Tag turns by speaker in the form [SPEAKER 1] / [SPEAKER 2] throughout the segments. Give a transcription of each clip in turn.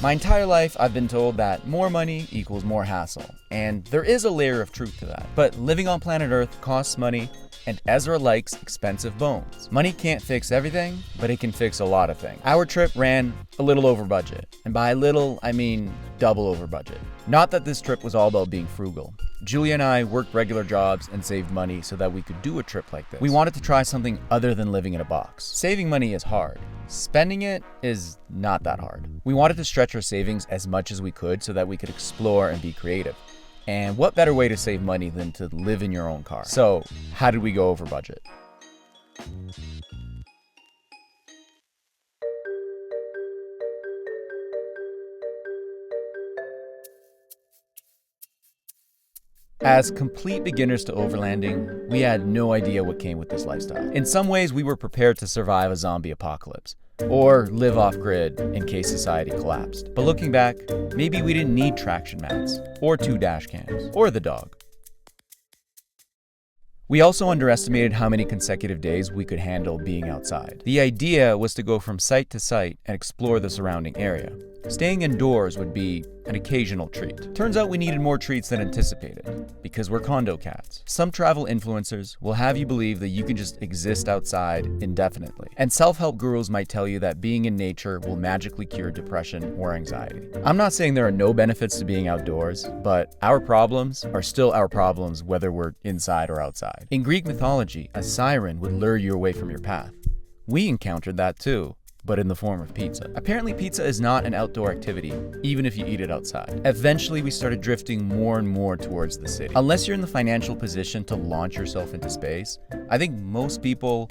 [SPEAKER 1] My entire life, I've been told that more money equals more hassle, and there is a layer of truth to that. But living on planet Earth costs money, and Ezra likes expensive bones. Money can't fix everything, but it can fix a lot of things. Our trip ran a little over budget, and by little, I mean double over budget. Not that this trip was all about being frugal. Julia and I worked regular jobs and saved money so that we could do a trip like this. We wanted to try something other than living in a box. Saving money is hard. Spending it is not that hard. We wanted to stretch our savings as much as we could so that we could explore and be creative. And what better way to save money than to live in your own car? So, how did we go over budget? As complete beginners to overlanding, we had no idea what came with this lifestyle. In some ways, we were prepared to survive a zombie apocalypse, or live off-grid in case society collapsed. But looking back, maybe we didn't need traction mats, or 2 dash cams, or the dog. We also underestimated how many consecutive days we could handle being outside. The idea was to go from site to site and explore the surrounding area. Staying indoors would be an occasional treat. Turns out we needed more treats than anticipated, because we're condo cats. Some travel influencers will have you believe that you can just exist outside indefinitely. And self-help gurus might tell you that being in nature will magically cure depression or anxiety. I'm not saying there are no benefits to being outdoors, but our problems are still our problems whether we're inside or outside. In Greek mythology, a siren would lure you away from your path. We encountered that too, but in the form of pizza. Apparently pizza is not an outdoor activity, even if you eat it outside. Eventually we started drifting more and more towards the city. Unless you're in the financial position to launch yourself into space, I think most people,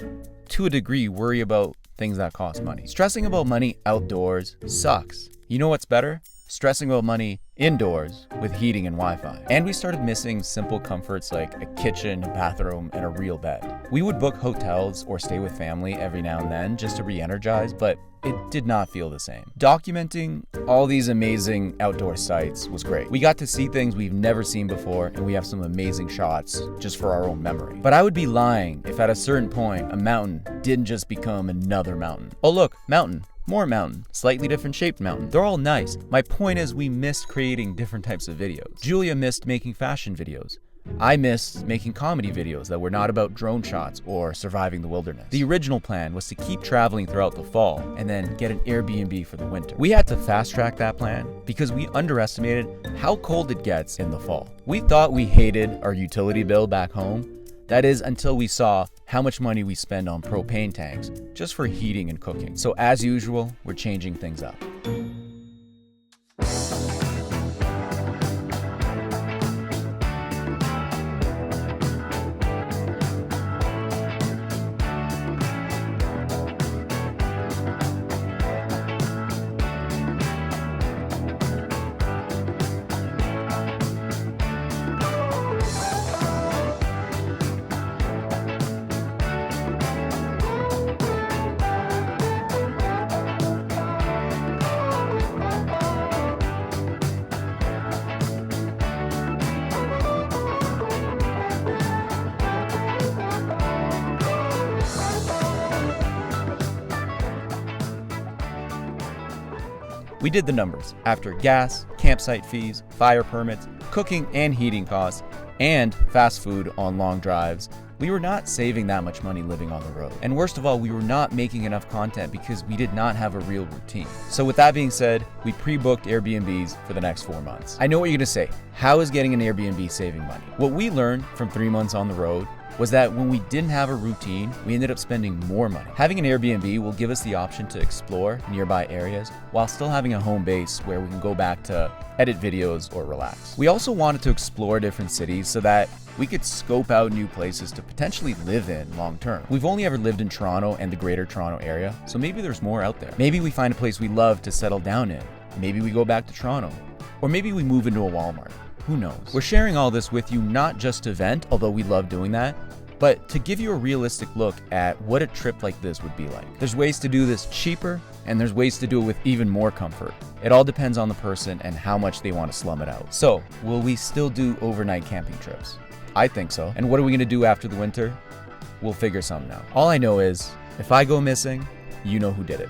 [SPEAKER 1] to a degree, worry about things that cost money. Stressing about money outdoors sucks. You know what's better? Stressing about money indoors with heating and Wi-Fi. And we started missing simple comforts like a kitchen, a bathroom, and a real bed. We would book hotels or stay with family every now and then just to re-energize, but it did not feel the same. Documenting all these amazing outdoor sites was great. We got to see things we've never seen before, and we have some amazing shots just for our own memory. But I would be lying if at a certain point a mountain didn't just become another mountain. Oh look, mountain. More mountain, slightly different shaped mountain. They're all nice. My point is we missed creating different types of videos. Julia missed making fashion videos. I missed making comedy videos that were not about drone shots or surviving the wilderness. The original plan was to keep traveling throughout the fall and then get an Airbnb for the winter. We had to fast track that plan because we underestimated how cold it gets in the fall. We thought we hated our utility bill back home. That is until we saw how much money we spend on propane tanks just for heating and cooking. So as usual, we're changing things up. We did the numbers. After gas, campsite fees, fire permits, cooking and heating costs, and fast food on long drives, we were not saving that much money living on the road. And worst of all, we were not making enough content because we did not have a real routine. So with that being said, we pre-booked Airbnbs for the next 4 months. I know what you're gonna say. How is getting an Airbnb saving money? What we learned from 3 months on the road was that when we didn't have a routine, we ended up spending more money. Having an Airbnb will give us the option to explore nearby areas while still having a home base where we can go back to edit videos or relax. We also wanted to explore different cities so that we could scope out new places to potentially live in long term. We've only ever lived in Toronto and the greater Toronto area, so maybe there's more out there. Maybe we find a place we love to settle down in. Maybe we go back to Toronto. Or maybe we move into a Walmart. Who knows? We're sharing all this with you not just to vent, although we love doing that, but to give you a realistic look at what a trip like this would be like. There's ways to do this cheaper, and there's ways to do it with even more comfort. It all depends on the person and how much they want to slum it out. So, will we still do overnight camping trips? I think so. And what are we gonna do after the winter? We'll figure something out. All I know is, if I go missing, you know who did it.